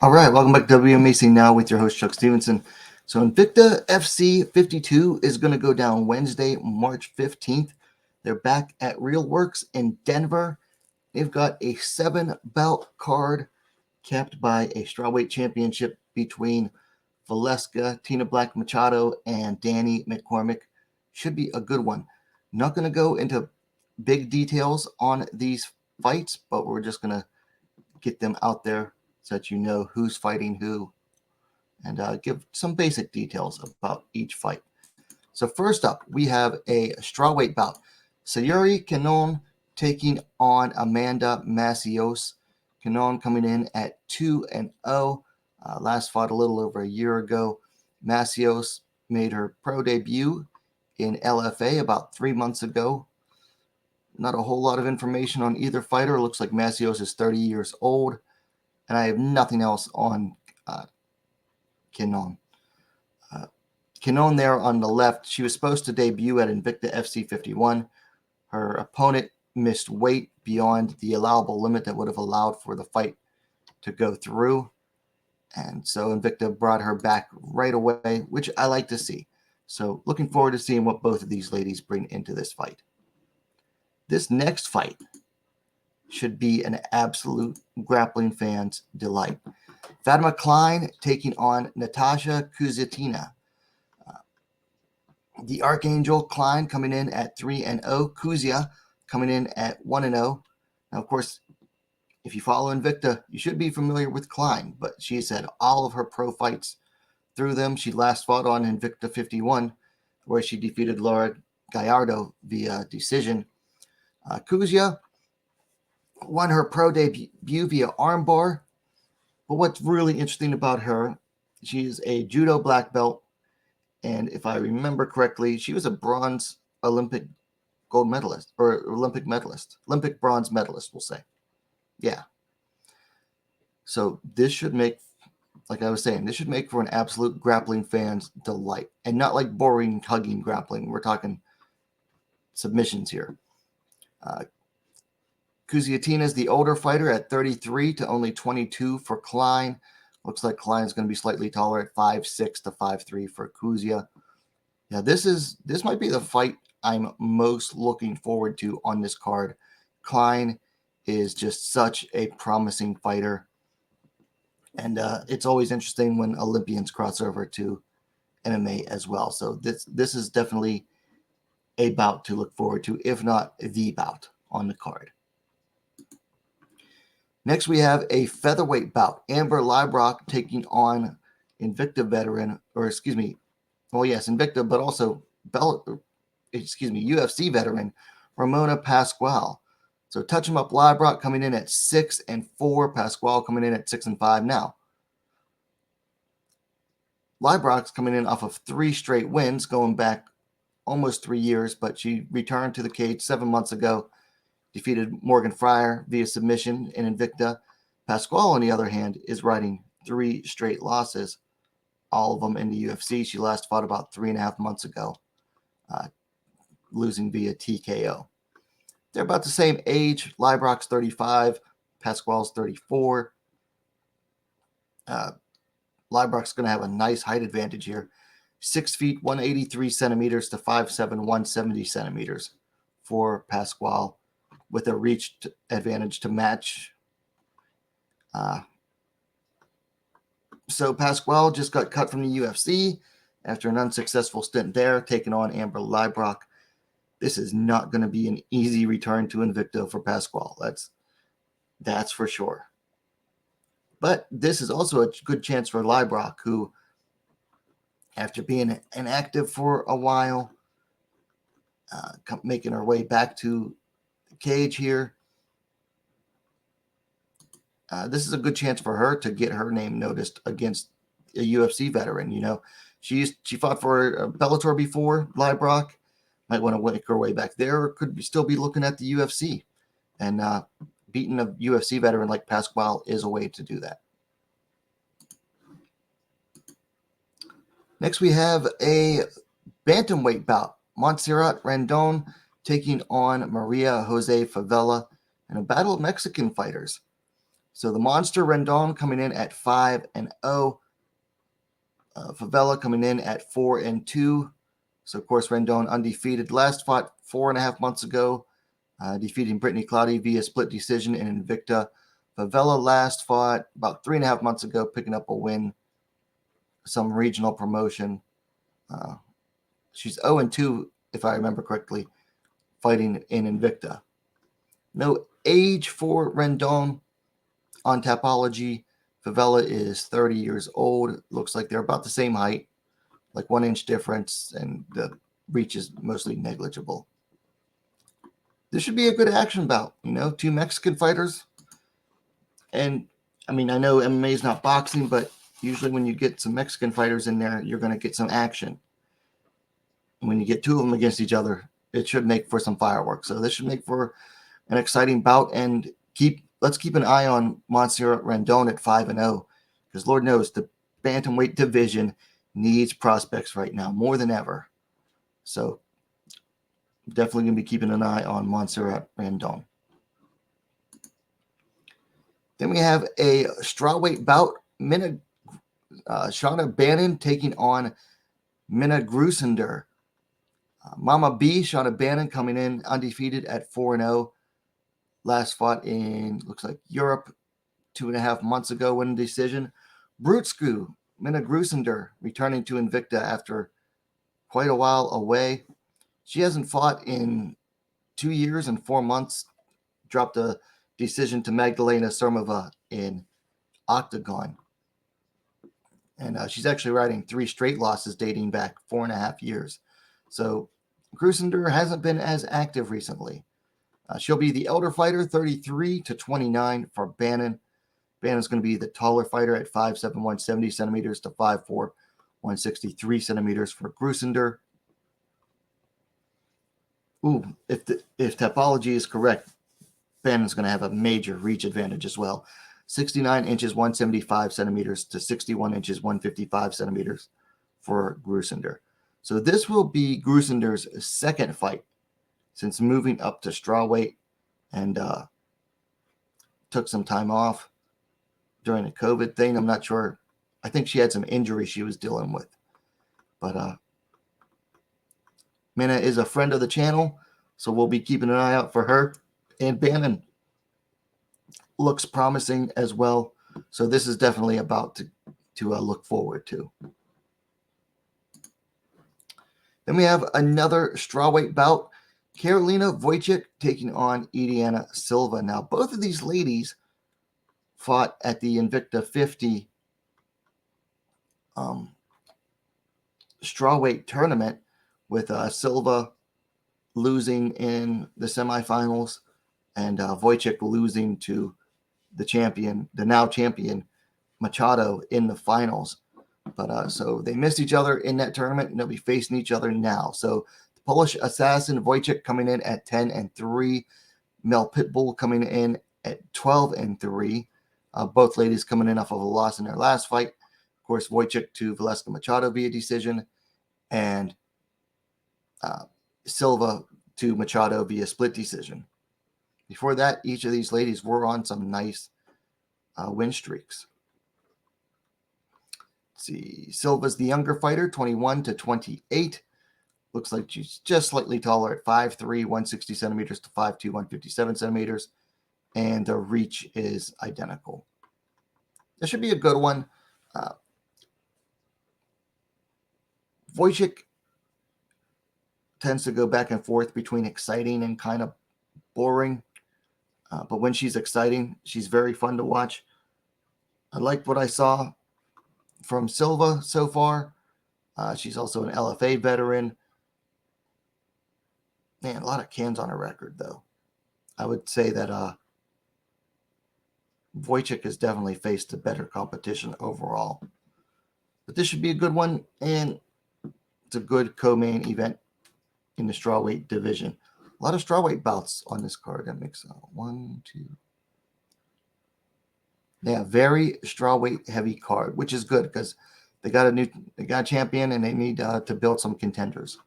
All right, welcome back to WMMA Now with your host Chuck Stevenson. So Invicta FC 52 is going to go down Wednesday, March 15th. They're back at Real Works in Denver. They've got a 7-bout card capped by a strawweight championship between Valesca Machado and Danni McCormack. Should be a good one. Not going to go into big details on these fights, but we're just going to get them out there so that you know who's fighting who and give some basic details about each fight. So first up, we have a strawweight bout. Sayury Cañon taking on Amanda Macioce. Cañon coming in at 2-0. Last fought a little over a year ago. Macioce made her pro debut in LFA about 3 months ago. Not a whole lot of information on either fighter. It looks like Macioce is 30 years old. And I have nothing else on Cañon. Cañon there on the left, she was supposed to debut at Invicta FC 51. Her opponent missed weight beyond the allowable limit that would have allowed for the fight to go through. And so Invicta brought her back right away, which I like to see. So looking forward to seeing what both of these ladies bring into this fight. This next fight should be an absolute grappling fan's delight. Fatima Kline taking on Natalia Kuziutina. The Archangel Kline coming in at 3-0. Kuzia coming in at 1-0. Now, of course, if you follow Invicta, you should be familiar with Kline, but she's had all of her pro fights through them. She last fought on Invicta 51, where she defeated Laura Gallardo via decision. Kuzia won her pro debut via armbar. But what's really interesting about her, she's a judo black belt. And if I remember correctly, she was a bronze Olympic gold medalist or Olympic medalist, Olympic bronze medalist, we'll say. Yeah. So this should make, like I was saying, this should make for an absolute grappling fan's delight. And not like boring, hugging grappling. We're talking submissions here. Kuziutina is the older fighter at 33 to only 22 for Kline. Looks like Kline's going to be slightly taller at 5'6 to 5'3 for Kuzia. Yeah, this might be the fight I'm most looking forward to on this card. Kline is just such a promising fighter. And it's always interesting when Olympians cross over to MMA as well. So this is definitely a bout to look forward to, if not the bout on the card. Next, we have a featherweight bout. Amber Leibrock taking on Invicta veteran, Invicta, but also UFC veteran Ramona Pascual. So touch him up, Leibrock coming in at 6-4, Pascual coming in at 6-5 now. Leibrock's coming in off of 3 straight wins, going back almost 3 years, but she returned to the cage 7 months ago. Defeated Morgan Fryer via submission in Invicta. Pascual, on the other hand, is riding 3 straight losses, all of them in the UFC. She last fought about 3.5 months ago, losing via TKO. They're about the same age. Leibrock's 35, Pascual's 34. Leibrock's going to have a nice height advantage here. 6 feet, 183 centimeters to 5'7", 170 centimeters for Pascual, with a reach advantage to match. So Pascual just got cut from the UFC after an unsuccessful stint there, taking on Amber Leibrock. This is not going to be an easy return to Invicta for Pascual. That's for sure. But this is also a good chance for Leibrock, who, after being inactive for a while, making her way back to cage here. This is a good chance for her to get her name noticed against a UFC veteran. You know, she fought for Bellator before. Leibrock might want to make her way back there, or could still be looking at the UFC. And beating a UFC veteran like Pascual is a way to do that. Next, we have a bantamweight bout. Montserrat Rendon taking on Maria Jose Favela in a battle of Mexican fighters. So the monster Rendon coming in at 5-0. Favela coming in at 4-2. So of course Rendon undefeated. Last fought 4.5 months ago, defeating Brittany Cloudy via split decision in Invicta. Favela last fought about 3.5 months ago, picking up a win, some regional promotion. She's 0-2, if I remember correctly, fighting in Invicta. No age for Rendon on Tapology. Favela is 30 years old. Looks like they're about the same height, like 1 inch difference, and the reach is mostly negligible. This should be a good action bout, two Mexican fighters. And I mean, I know MMA is not boxing, but usually when you get some Mexican fighters in there, you're going to get some action. And when you get 2 of them against each other, it should make for some fireworks. So this should make for an exciting bout. And let's keep an eye on Montserrat Rendon at 5-0, because Lord knows the bantamweight division needs prospects right now more than ever. So definitely going to be keeping an eye on Montserrat Rendon. Then we have a strawweight bout. Shauna Bannon taking on Minna Grusander. Mama B, Shauna Bannon, coming in undefeated at 4-0. Last fought in, looks like, Europe 2.5 months ago, winning decision. Brutsku, Minna Grusander, returning to Invicta after quite a while away. She hasn't fought in 2 years and 4 months. Dropped a decision to Magdalena Sermova in Octagon. And she's actually riding 3 straight losses dating back 4.5 years. So Grusander hasn't been as active recently. She'll be the elder fighter, 33-29 for Bannon. Bannon's going to be the taller fighter at 5'7", 170 centimeters to 5'4", 163 centimeters for Grusander. Ooh, if Tapology is correct, Bannon's going to have a major reach advantage as well. 69 inches, 175 centimeters to 61 inches, 155 centimeters for Grusander. So this will be Grusander's second fight since moving up to strawweight, and took some time off during the COVID thing. I'm not sure. I think she had some injury she was dealing with. But Minna is a friend of the channel, so we'll be keeping an eye out for her. And Bannon looks promising as well. So this is definitely about to look forward to. Then we have another strawweight bout. Karolina Wójcik taking on Ediana Silva. Now, both of these ladies fought at the Invicta 50 strawweight tournament, with Silva losing in the semifinals and Wójcik losing to the now champion Machado in the finals. But so they missed each other in that tournament, and they'll be facing each other now. So the Polish assassin Wójcik coming in at 10-3, Mel Pitbull coming in at 12-3. Both ladies coming in off of a loss in their last fight. Of course, Wójcik to Valesca Machado via decision, and Silva to Machado via split decision. Before that, each of these ladies were on some nice win streaks. Let's see, Silva's the younger fighter, 21-28. Looks like she's just slightly taller at 5'3", 160 centimeters to 5'2", 157 centimeters. And the reach is identical. This should be a good one. Wójcik tends to go back and forth between exciting and kind of boring. But when she's exciting, she's very fun to watch. I liked what I saw from Silva so far. She's also an LFA veteran. Man, a lot of cans on her record, though. I would say that Wójcik has definitely faced a better competition overall. But this should be a good one, and it's a good co-main event in the strawweight division. A lot of strawweight bouts on this card. That makes 1, 2. Yeah, very strawweight heavy card, which is good because they got a champion, and they need to build some contenders.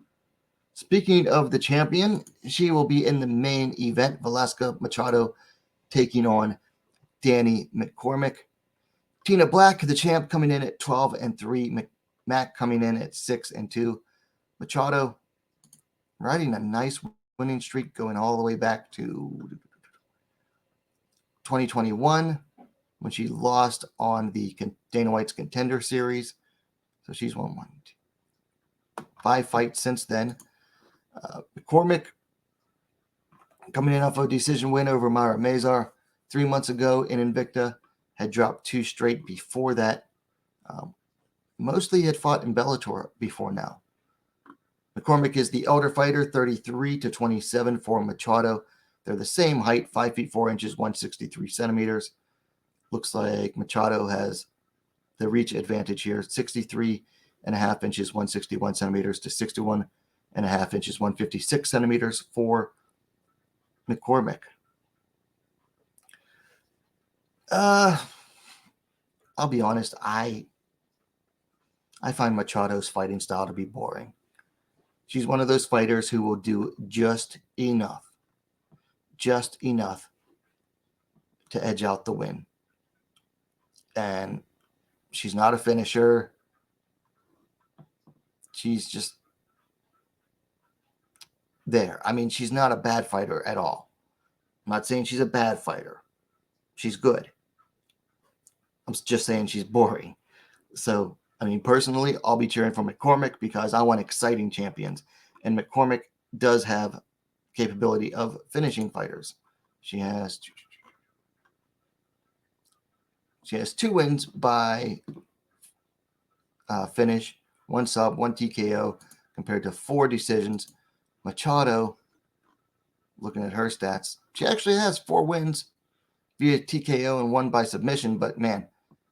Speaking of the champion, she will be in the main event. Valesca Machado taking on Danni McCormack. Tina Black, the champ, coming in at 12-3. Mac coming in at 6-2. Machado riding a nice winning streak going all the way back to 2021 when she lost on the Dana White's Contender Series. So she's won 5 fights since then. McCormack coming in off a decision win over Myra Mazar 3 months ago in Invicta. Had dropped 2 straight before that. Mostly had fought in Bellator before now. McCormack is the elder fighter, 33-27 for Machado. They're the same height, 5 feet 4 inches, 163 centimeters. Looks like Machado has the reach advantage here, 63.5 inches, 161 centimeters to 61.5 inches, 156 centimeters for McCormack. I'll be honest, I find Machado's fighting style to be boring. She's one of those fighters who will do just enough to edge out the win. And she's not a finisher. She's just there. I mean, she's not a bad fighter at all. I'm not saying she's a bad fighter. She's good. I'm just saying she's boring. So, I mean, personally, I'll be cheering for McCormack because I want exciting champions. And McCormack does have capability of finishing fighters. She has 2 wins by finish, 1 sub, 1 TKO, compared to 4 decisions. Machado, looking at her stats, she actually has 4 wins via TKO and 1 by submission, but man,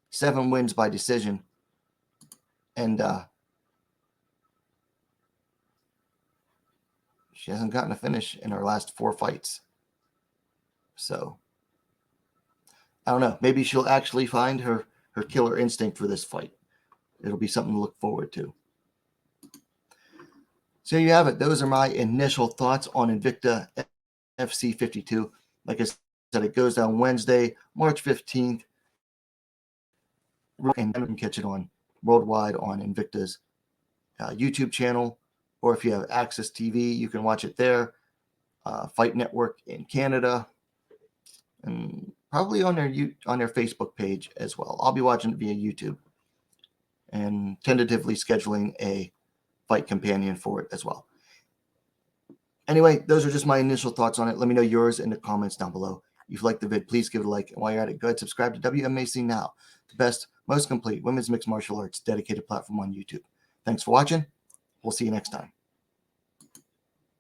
7 wins by decision. And she hasn't gotten a finish in her last 4 fights. So, I don't know. Maybe she'll actually find her killer instinct for this fight. It'll be something to look forward to. So you have it. Those are my initial thoughts on Invicta FC 52. Like I said, it goes down Wednesday, March 15th. And you can catch it on worldwide on Invicta's YouTube channel. Or if you have Access TV, you can watch it there. Fight Network in Canada. And probably on their Facebook page as well. I'll be watching it via YouTube. And tentatively scheduling a fight companion for it as well. Anyway, those are just my initial thoughts on it. Let me know yours in the comments down below. If you liked the vid, please give it a like. And while you're at it, go ahead and subscribe to WMMA Now, the best, most complete women's mixed martial arts dedicated platform on YouTube. Thanks for watching. We'll see you next time.